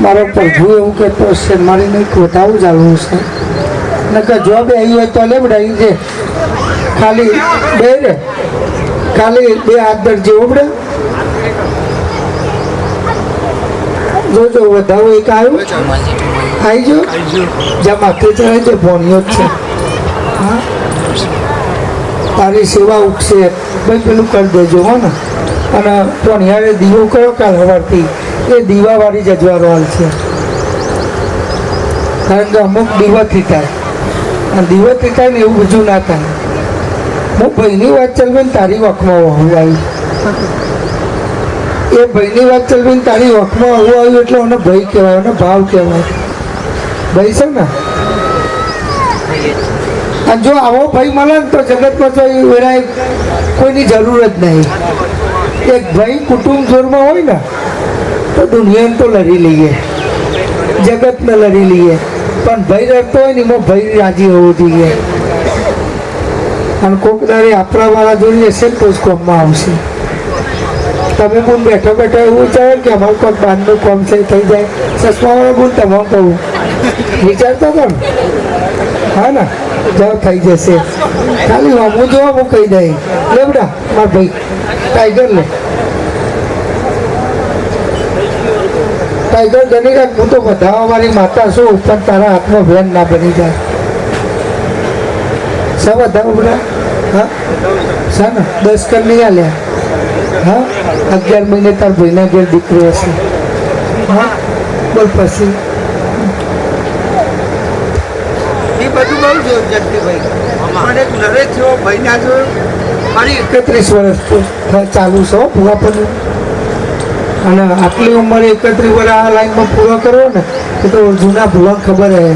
મારો પ્રભુ એવું કહેતો હશે મારી નહીં વધાવું ચાલવું છે નકર જોબ આવી હોય તો લેવડાવી છે ખાલી બે રે ખાલી 2 હાથ દરજી ઉબડે જોજો વધાવું એક આવ્યું આવી જો જ્યાં માથે ચડે છે ભોણિયો જ છે હા તારી સેવા ઉઠશે ભાઈ પેલું કરી દેજો હો ને અને ભોણિયારે દીવો કયો કાલ સવારથી એ દીવાવાળી જજવારો હાલ છે કારણ કે અમુક દીવાથી થાય અને દીવાથી થાય ને એવું બીજું ના થાય હું ભાઈની વાત ચલવીને તારી વખમાં વહુ આવી એ ભાઈની વાત ચલવીને તારી વખમાં વહુ આવ્યું એટલે મને ભાઈ કહેવાય એને ભાવ કહેવાય ભાઈ છે ને અને જો આવો ભાઈ મળે ને તો જગતમાં તો એ વેરાય કોઈની જરૂર જ નહીં એક ભાઈ કુટુંબ જોરમાં હોય ને તો દુનિયાને તો લડી લઈએ જગતને લડી લઈએ પણ ભાઈ રડતો હોય ને એમાં ભાઈ રાજી હોવું જોઈએ અને કોક દાડે આપણા વાળા જોઈ જશે ને તો જ કોમમાં આવશે તમે ગુણ બેઠો બેઠો એવું વિચારે કે અમારું કોઈક બાંધનું કોમ છે થઈ જાય ચશ્માવાળો ગુણ તમારે કહું વિચારતો પણ હા ને જાઓ થઈ જશે ખાલી હું જોવા હું કહી દઈ લે બેટા મારા ભાઈ ટાઈગર લે ટાઈગર ગણી રાખ હું તો વધાવા મારી માતા છું પણ તારા હાથમાં વેન ના બની જાય સા વધાવો બધા હા સા ને 10 કર નહીં આલ્યા હા 11 મહિને તાર ભાઈના ઘેર દીકરો હશે હા બોલ પછી એ બધું બહુ જોયું જગદીભાઈ મને નરેશ જેવો ભાઈ ના જોયો મારી 31 વર્ષ ચાલુ છે પૂરા પણ અને આટલી ઉંમરે 31 વર્ષ આ લાઈનમાં પૂરો કરવો ને એ તો જૂના ભૂવા ખબર હે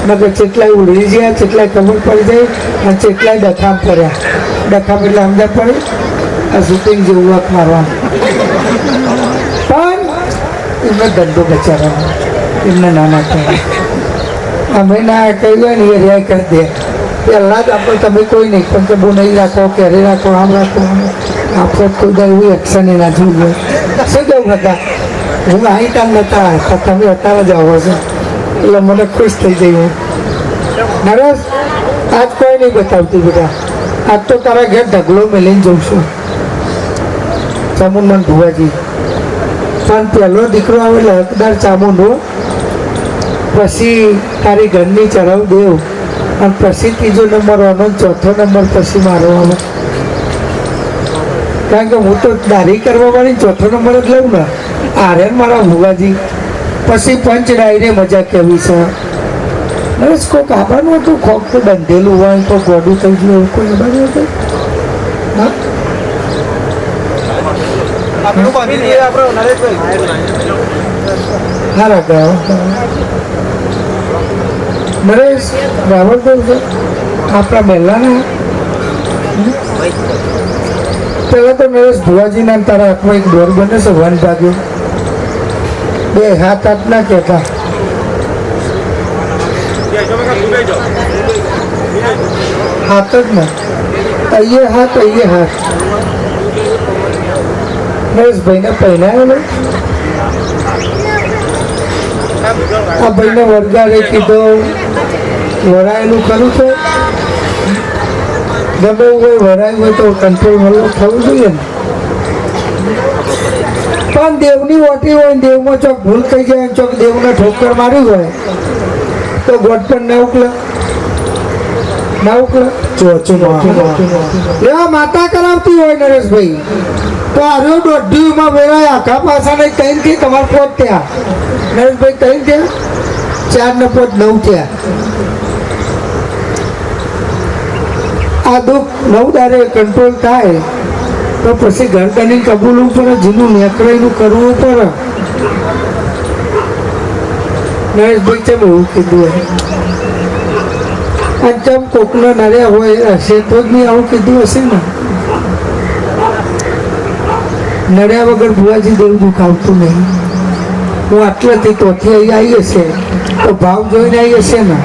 નકર કેટલાય ઉડી ગયા કેટલાય ખબર પડી જાય અને કેટલાય ડખામ પડ્યા ડખામ એટલે સમજા પડે આ શૂટિંગ જેવું વાક મારવા પણ એમને ધંધો બચાવવાનો એમને નાના કહેવાય અમે ના કહી દે ને એ રહ્યા કરી દે પહેલાં જ આપણે તમે કોઈ નહીં પણ કે બહુ નહીં રાખો ક્યારે રાખો આમ રાખો આપણે કોઈ દા એવું એક્શન એના જોઈએ શું કહું હતા હું અહીં કામ નહોતા પણ તમે અત્યારે જ આવો છો એટલે મને ખુશ થઈ જઈ નરેશ આજ કોઈ નહીં બતાવતી બેટા આજ તો તારા ઘેર ઢગલો મેળીને જઉં છું ચામુંડમાં ભુવાજી પણ પહેલો દીકરો આવે હકદાર ચામુંડો પછી તારી ઘરની ચરવ દેવ અને પછી ત્રીજો નંબર આનો ચોથો નંબર પછી મારો આવે કારણ કે હું તો દારી કરવા વાળી ચોથો નંબર જ લઉં ને આર્યન મારા ભુવાજી પછી પંચ ડાયરે મજા કેવી છે નરેશ કોઈક આવવાનું હતું ખોખ તો બંધેલું હોય તો ગોડું થઈ ગયું એવું કોઈ ખબર હતું હા હારા ગાવ નરેશ રાવણ દેવ છે આપણા મહેલાના પેલા તો નરેશ ભુવાજીના તારા હાથમાં એક દોર બને છે વન ભાગ્યો 2 હાથ ના કહેતા હાથ જ ને અહીંયા હાથ નરેશભાઈને પહેરાયેલો આ ભાઈને વરગાડે કીધો વરાયેલું ખરું છે ગમે એવું કોઈ વરાયું હોય તો કંટ્રોલ મળવું થવું જોઈએ ને પણ દેવની ઓટી હોય ને દેવમાં ચોક ભૂલ થઈ જાય ચોક દેવને ઠોકર મારી હોય તો ગોટ પણ ના ઉકલે એવા માતા કરાવતી હોય નરેશભાઈ તો આ રહ્યો દોઢીમાં વેરાય આખા પાછા નહીં ત્રણ થી તમારે પોત થયા નરેશભાઈ ત્રણ થયા 4 ને 5 9 થયા આ દુઃખ 9 દારે કંટ્રોલ થાય તો પછી ગરદની કબૂલવું પડે જીનું નેકળાઈનું કરવું પડે નરેશભાઈ ચમ એવું કીધું અને ચમ કોકનો નર્યા હોય હશે તો જ નહીં આવું કીધું હશે ને નડ્યા વગર ભુવાજી દેવું દુઃખ આવતું નહીં હું આટલાથી તોથી અહીં આવી હશે તો ભાવ જોઈને આવી હશે ને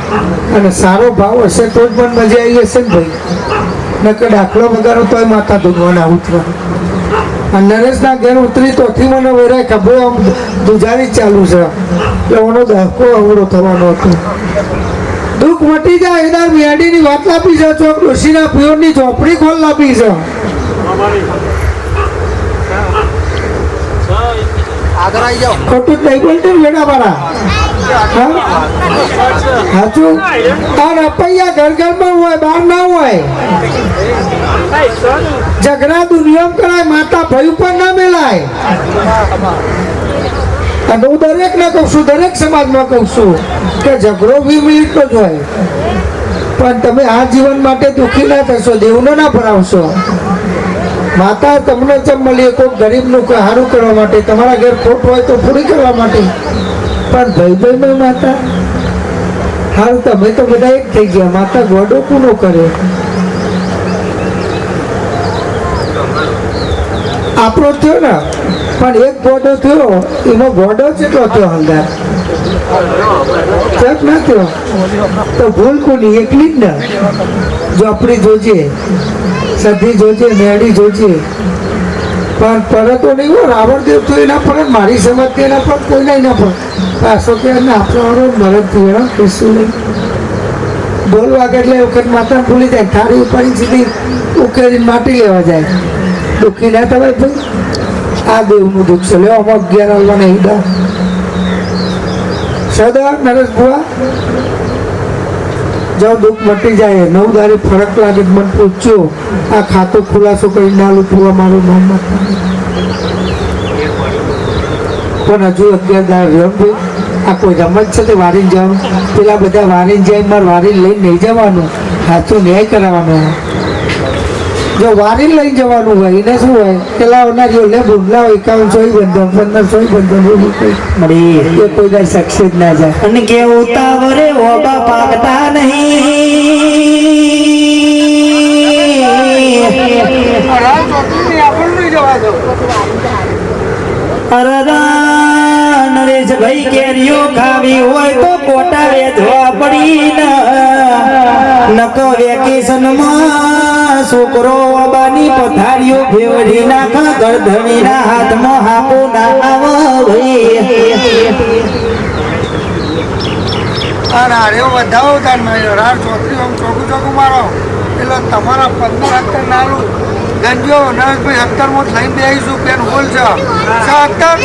અને સારો ભાવ હશે તો જ પણ મજા આવી હશે ને ભાઈ નકર દાખલો વગાડો તોય માતા ધૂનવાના ઉતરા અને નરેશના ઘેર ઉતરી તોથી મને વેરાય ખબર આમ દુજારી ચાલુ છે એટલે ઓનો દહકો અવળો થવાનો હતો દુઃખ મટી જાય એના મેડીની વાત લાપી છે ચોક ડોશીના પિયોરની ઝોપડી ખોલ લાપી છે ખોટું જ નહીં બોલતું વેડા મારા સાચું અને અપૈયા ઘર ઘરમાં હોય બહાર ના હોય ઝઘડા દુનિયમ કરાય માતા ભય પર ના મેલાય અને હું દરેક ને કહું છું દરેક સમાજમાં કહું છું કે ઝઘડો 20 મિનિટનો જ હોય પણ તમે આ જીવન માટે દુઃખી ના થશો દેવનો ના ભરાવશો માતા તમને ચમ મળીએ કોઈ ગરીબનું સારું કરવા માટે તમારા ઘેર ખોટ હોય તો પૂરી કરવા માટે પણ ભાઈ માતા હાલ તમે તો બધા એક થઈ ગયા માતા ગોડો પૂરો કરે આપણો થયો ને પણ એક ગોડો થયો એમાં ગોડો જેટલો થયો હંગાર ના થયો તો ભૂલ કોની એકલી જ ને ઝોપડી જોજે સધી જોજે મેળી જોજે પણ પરતો નહીં હો રાવણદેવ તો એના પણ મારી સમજ એના પણ કોઈના ના પણ પાછો કે આપણો મરદ થયો કશું નહીં બોલ વાગે એટલે વખત માતા ભૂલી જાય થાળી ઉપાડી સીધી ઉકેલીને માટી લેવા જાય દુઃખી ના થવાય ભાઈ આ દેવનું દુઃખ છે લેવા 11 આવવાના હિદા સદા નરેશ ભુવા જાઓ દુઃખ મટી જાય 9 દારે ફરક લાગે મને પૂછજો આ ખાતું ખુલાસો કરી નાલું પૂરા મારું નામ પણ હજુ 11 દાર ભાઈ આ કોઈ રમત છે તે વારીને જવાનું પેલા બધા વારીને જાય મારે વારીને લઈને નહીં જવાનું સાચું ન્યાય કરાવવાનો જો વારીને લઈને જવાનું હોય એને શું હોય પેલા ઓનારીઓ લે ભૂંડલા હોય 51 બંધન 1500 બંધન મળી એ કોઈ દર સક્સેસ ના જાય અને કે ઉતાવરે ઓબા પાકતા નહીં નરેશ ભાઈ કેરીઓ ખાવી હોય તો કોટા વેચવા પડી નકો વેકેશન માં છોકરો બાની પથારીઓ ફેવડી નાખા ગરધણી ના હાથમાં હાપો ના આવો ભાઈ અરે વધાવો તાર રાર ચોકડી આમ ચોખ્ખું મારો એટલે તમારા 15 નાલું ગંજો નરેશભાઈ 17 માં લઈને બેસીશું પેન હોલ છે 17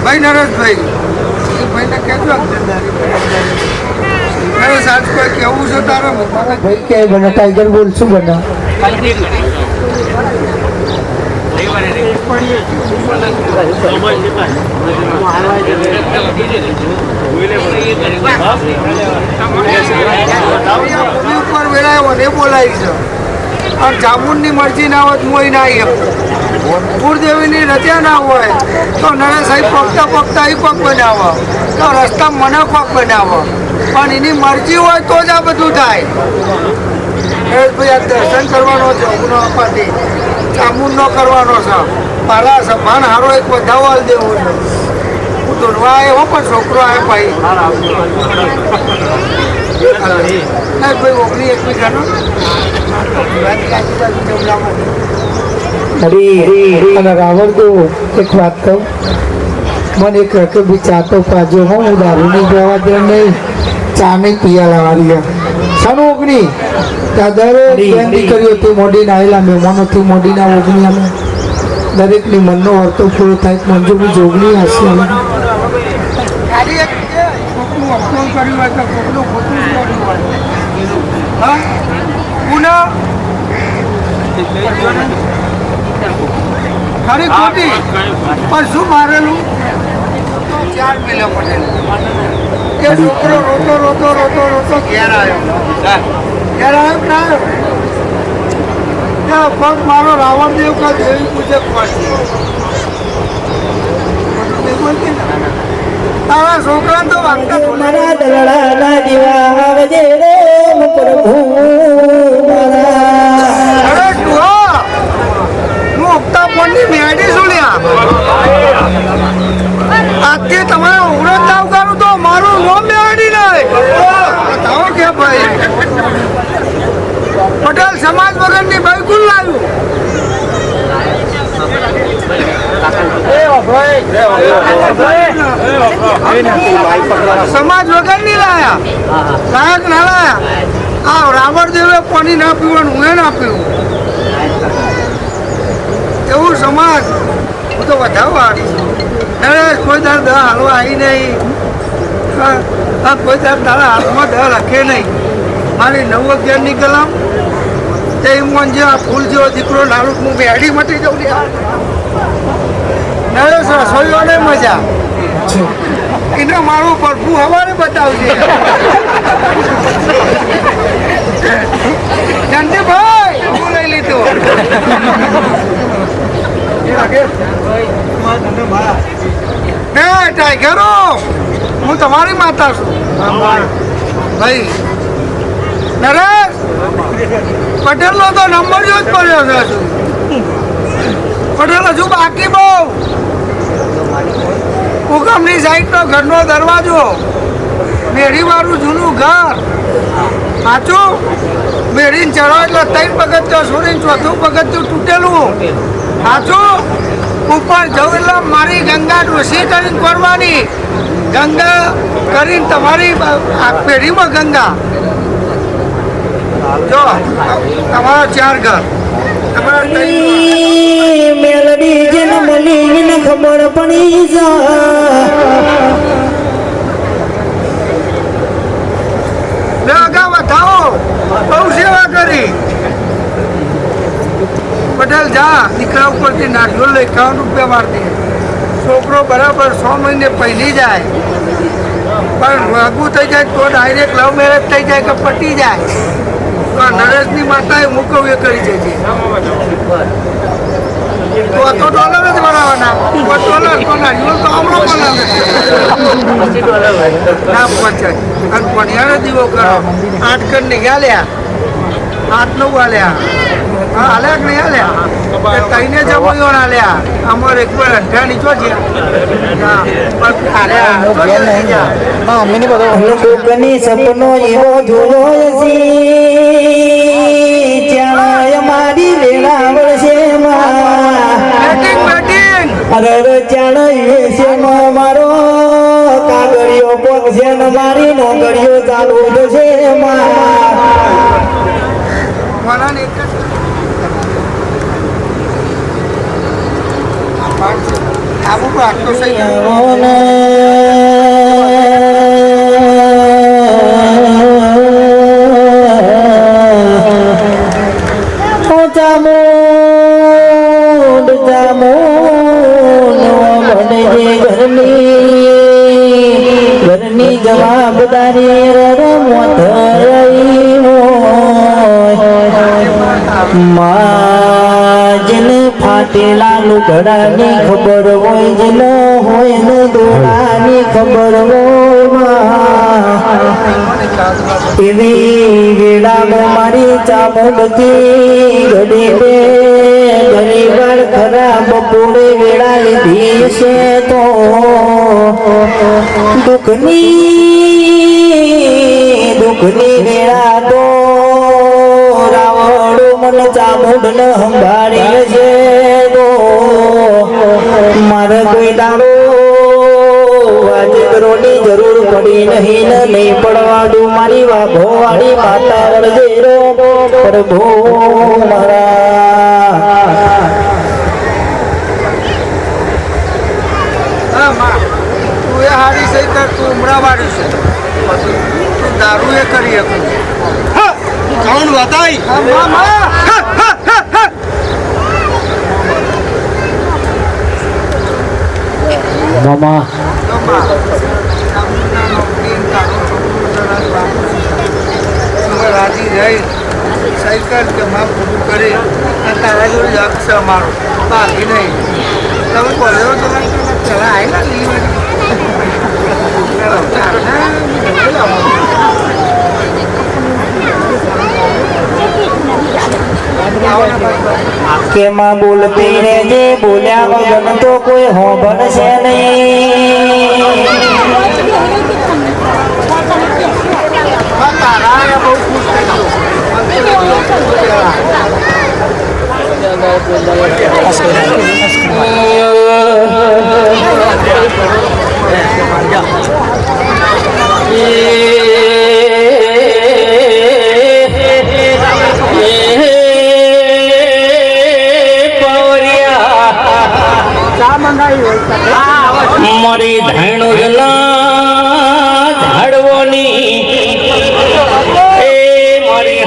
ભાઈ નરેશભાઈ ભાઈને કેટલો સાચ કોઈ કેવું છે તારે ભાઈ કે બને ટાઈગર બોલ શું બને ઉપર વેળાયો ને બોલાવી છે અને જામુનની મરજી ના હોય હું ના આવી કુળદેવીની રજા ના હોય તો નરેશ સાહેબ પગતા પગતા એ પગ બનાવો તો રસ્તા મને પગ બનાવો પણ એની મરજી હોય તો જ આ બધું થાય નરેશભાઈ આ દર્શન કરવાનો છે હું અપાતી જામુનનો કરવાનો છે પાલા સભાન હારો એક વધાવો હાલ દેવો છે હું દોરવા આવ્યો પણ છોકરો આવ્યો ભાઈ ભાઈ 19-21 ગણો અને રાવણ દેવ એક વાત કહું મને એક રકબી ચા તો પાજો હું દારૂ નહીં પીવા દે નહીં ચા નહીં પીયા લાવવાની શાનું ઓગણી ત્યાં દરેક દીકરીઓ તે મોડીને આવેલા મહેમાનોથી મોડીના ઓગણી અમે દરેકની મનનો અર્થો પૂરો થાય મંજૂરી જોગણી હશે કર્યું હોય તો કોકનું ખોટું કર્યું હોય હા પુના ખરી ખોટી પણ શું મારેલું 4 મિલો પટેલ કે છોકરો રોતો ઘેર આવ્યો ના આવ્યો પગ મારો રાવણદેવ કા દેવી પૂજક પાછી તારા છોકરા તો વાગતા મારા દલડાના દીવા આવજે રે પ્રભુ અરે તું હું હપ્તા ફોનની મેડી છું લ્યા આજથી તમારે ઉગ્રત ના ઉગાડું તો મારું નોમ મેળી નહીં બતાવો કે ભાઈ પટેલ સમાજ વગરની બિલકુલ લાવ્યું સમાજ વગર ની લાયા લાયક ના લાયા આ રાવણદેવે પાણી ના પીવાનું હું ના પીવું એવું સમાજ હું તો વધારવા નરેશ કોઈ તાર દહ હાલવા આવી નહીં કોઈ તાર તારા હાથમાં દહ રાખે નહીં મારી 9-11ની કલમ તે મોન જેવા ફૂલ જેવો દીકરો નાનું હું બેડી મટી જાઉં નરેશ રસોઈઓને મજા એને મારું પરફું હવારે બતાવજે જંતીભાઈ હું લઈ લીધું ટાઈગરો હું તમારી માતા છું ભાઈ નરેશ પટેલ નો તો નંબર જ પડ્યો છે પટેલ હજુ બાકી બહુ હુકમની સાઈડ નો ઘરનો દરવાજો મેળી વાળું જૂનું ઘર સાચું મેળીને ચડો એટલે 3 પગથિયાં છોડીને 4થું પગથિયું તૂટેલું સાચું ઉપર જવું એટલે મારી ગંગા ડોસી કરીને કરવાની ગંગા કરીને તમારી પેઢીમાં ગંગા જો તમારા 4 ઘર મેલડી જન્મ લીને ખબર પડી અગા વધાવો બહુ સેવા કરી પટેલ જા દીકરા ઉપરથી નાખ્યો લઈ 51 રૂપિયા મારતી છોકરો બરાબર 6 મહિને પહેલી જાય પણ વાગું થઈ જાય તો ડાયરેક્ટ લવ મેરેજ થઈ જાય કે પટી જાય તો નરેશની માતાએ મુકવ્ય કરી છે તો $100 જ બનાવવાના $1 તો નારિયેળ તો આમળો બનાવે ના પહોંચાય અને પણિયાનો દીવો કરો 8 કર ને હાલ્યા 8-9 હાલ્યા હા હાલ્યા કે નહીં હાલ્યા કઈને જમોયો હાલ્યા અમારે એક વાર અઠ્ઠાની લોકોની સપનો એવો જોયો છે મારી વેળાવળ છે અરે ચાણ છે મારો કાગળિયો પગ છે ને મારી નોકરીઓ ચાલુ છે આવું આટલો સહી ઘરની જવાબદારી જેને ફાટેલા લુગડાની ખબર હોય જેને હોય ને દોડાની ખબર હોય એવી વેળામાં મારી ચામુંડથી ઘડી બે ઘણી વાર ખરાબ બપોરે વેળા લીધી છે તો દુઃખની વેળા તો રાવણો મન ચામુંડ ને સંભાળી છે તો મારે કોઈ દાડો વાજગરોની જરૂર પડી નહીં ને નહીં પડવાડું મારી વાઘો વાળી માતા વળજે રો પ્રભુ મારા તું એ હારી સહી કર તું ઉમરા વાળી છે દારૂ એ કરી શકું. કોણ બતાઈ મામા રાજી રહી સાયકલ કે માં પૂરું કરી અને તારા જોડે હક છે અમારો બાકી નહીં. તમે બોલ્યો તો ચલા આવેલા કે માં બોલતી રે જે બોલ્યા વગર તો કોઈ હોંભળશે નહીં. તારા બહુ ખુશ થઈ મારી ધાણું ઝાડવોની એ મારી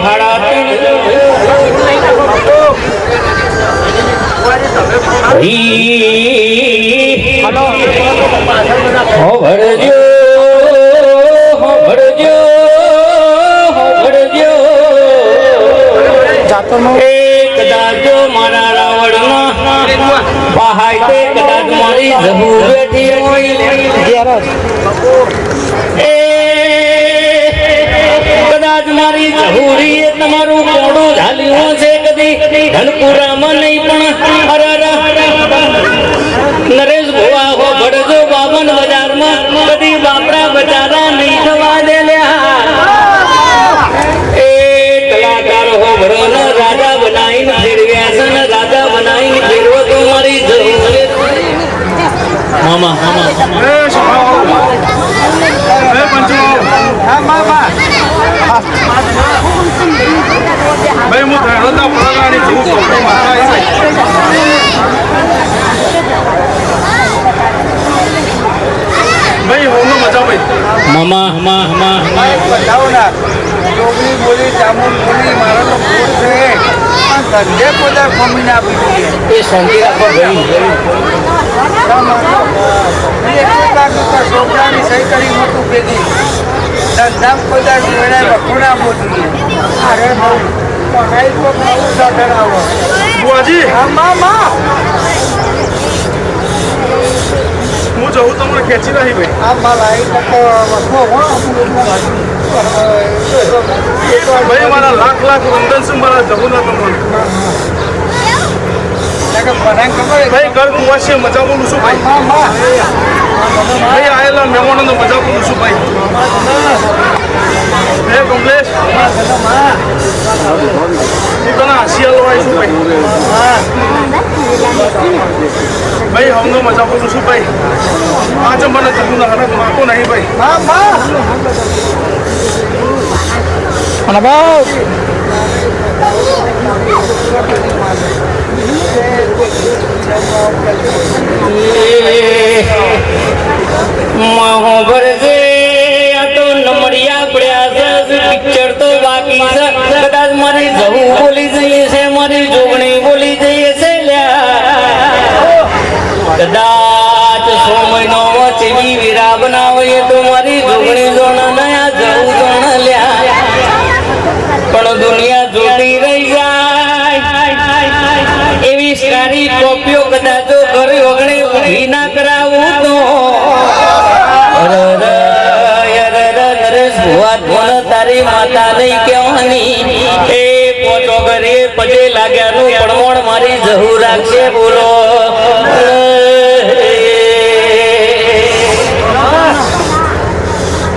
કદાચ મારા રાવણ પહાય તે કદાચ મારી જબુ બેઠી હોય એ કદાચ મારી જબુરી એ તમારું કોડું ઝાલ્યું છે કદી ધનપુરામાં નહીં પણ નરેશ ભુવા હો ભડજો બાવન બજારમાં કદી બાપરા બજારા નહીં થવા દેલ્યા એ કલાકાર હો ભરોનો રાજા બનાવીને ફેરવ્યા છે ને રાજા બનાવીને ફેરવો તો મારી જરૂર મામા મામા બતાવો ના ચોકડી બોલી જામુન બોલી મારો તો ભૂત છે ધંધે બધા ખમીને આપી દઈએ એ શાંતિ રાખો છોકરાની સહી કરી મોટું ભેગી ધંધા બધા જોડે વખોડા બોલીએ અરે પગાઈ તો નવું સટર આવો બુઆજી હા મામા હું જવું તમને ખેંચી રહી ભાઈ આ મારા ભાઈ મારા લાખ વંદન છે મારા જમુના તમને ભાઈ ઘર કુવા છે મજા બોલું છું ભાઈ ભાઈ આયેલા મહેમાનોને મજા બોલું છું ભાઈ હે કમલેશ હું તને હાસિયા લવાય છું ભાઈ ભાઈ હમનો મજા બોલું છું ભાઈ આજે મને જમુના હરક માકો નહીં ભાઈ અને બહુ ભરજે આ તો નમરિયા પડ્યા છે પિક્ચર તો બાકી છે કદાચ મારી જવું બોલી જઈએ છે મારી જોગણી બોલી જઈએ છે કદાચ 100 મહિનો ચીવી વીરા બનાવીએ તો મારી જોગણી જોણ નયા જવું જોણ લ્યા પણ દુનિયા જોતી રહી જાય એવી સારી કોપીઓ કદાચ ઘરે ઓગણે ઊભી ના કરાવું તો તારી માતા નહીં કહેવાની એ પોતો ઘરે પજે લાગ્યાનું પડમોણ મારી જહુ રાખશે બોલો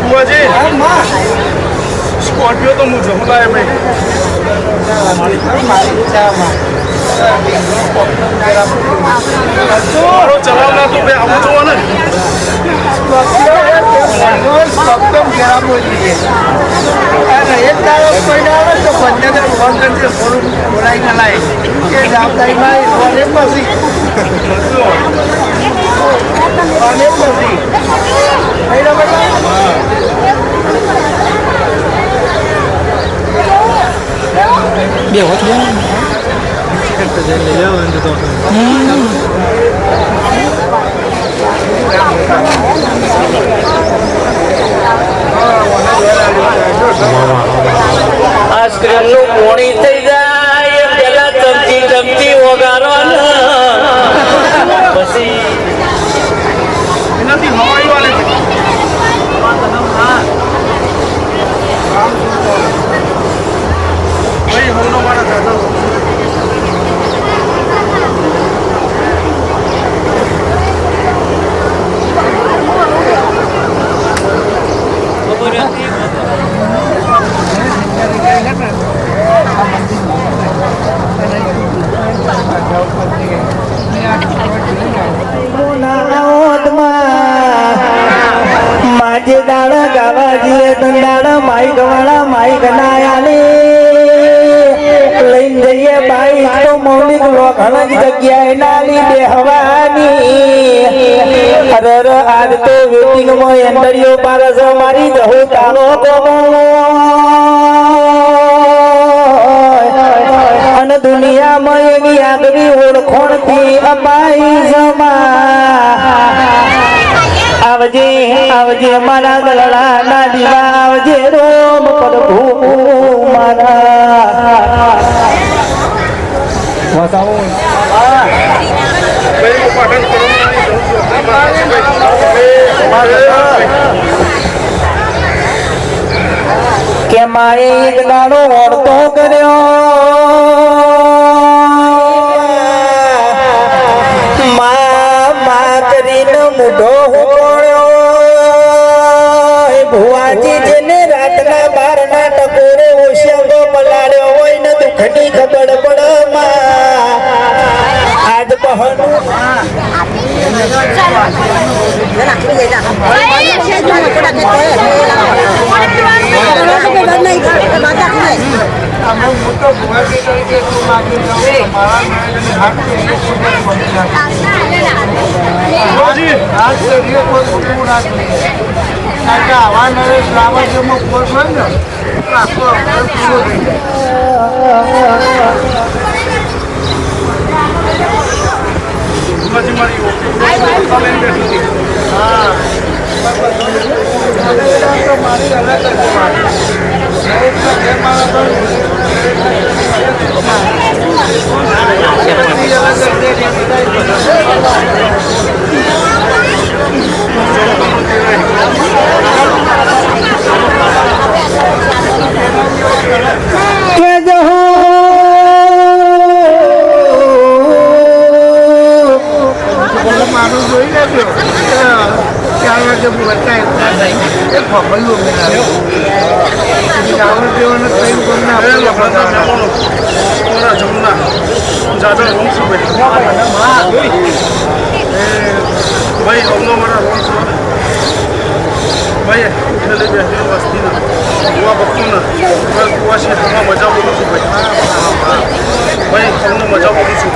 બુઆજી સ્કોર્પિયો તો હું જવું લાય ભાઈ મારો ચલાવના તો ભાઈ આવું જોવા ને સપ્તમ ઘેરા બોલીએ અને એક દાડો કોઈને આવે તો બંને ફોન કરશે થોડું બોલાઈ ગલાય એ જવાબદારીમાં ફોને પછી ફોને પછી બે હોત બે આઈસ્ક્રીમનું પોણી થઈ જાય પેલા ચમચી ચમચી વગાડો ને પછી એનાથી હવાઈ વાલે છે ભાઈ હમણાં મારા દાદા માજે દાડા ગાવાજીએ દાડા માઈક વાળા માઈક નાયાલે લઈને જઈએ બાઈ તો મૌલિક ઘણી જગ્યાએ નાલી બેહવાની અરે આજ તો વેટિંગ માં એન્ટરીઓ પારસ મારી જહુ તારો અને દુનિયામાં એવી આગવી ઓળખોણથી અપાઈ જમા આવજે આવજે મારા ગળા ના દીવા આવજે રોમ પ્રભુ મારા વસાવો ભાઈ પાટણ કે માએ એક દાડો ઓળતો કર્યો મા કરીને મૂઢો ભુવાજી જેને રાતના 12 ના ટકોરે ઓશિયાંગો પલાળ્યો હોય ને દુઃખની ખબર પડમાં આજ બહનું ભાઈ હમણાં મારા રોન છો ભાઈ ઉઠેલી બેઠેલી વસ્તીના જોવા ભક્તોના કુવાસી હમણાં મજા બોલું છું ભાઈ તમને મજા બોલું છું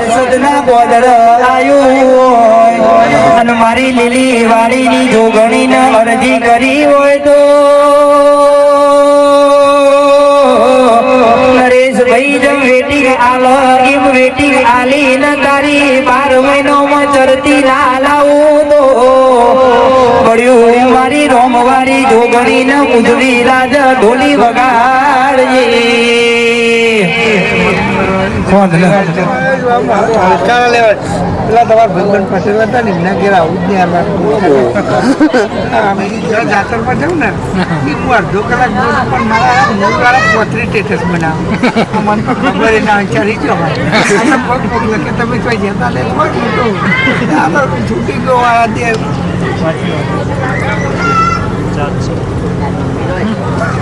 સદના ગોદર આયું અને મારી લીલી વાડીની જોગણીને અરજી કરી હોય તો નરેશભાઈ જેમ વેટિંગ આલો એમ વેટિંગ આલી ને તારી 12 મહિનોમાં ચરતી લાલાવું તો પડ્યું મારી રોમવારી જોગણીને ઉજવી રાજ ઢોલી વગાડજે પેલા તમારા ભાઈબંધ પટેલ હતા ને એમના ઘેર આવું જ નહીં જાતર પર જાઉં ને હું અડધો કલાક બોલું પણ મારા મૂળવાળા પોતરી સ્ટેટસ બનાવું મને તો ખબર ના વિચારી ગયો કે તમે કોઈ જતા લે છૂટી ગયો આ દે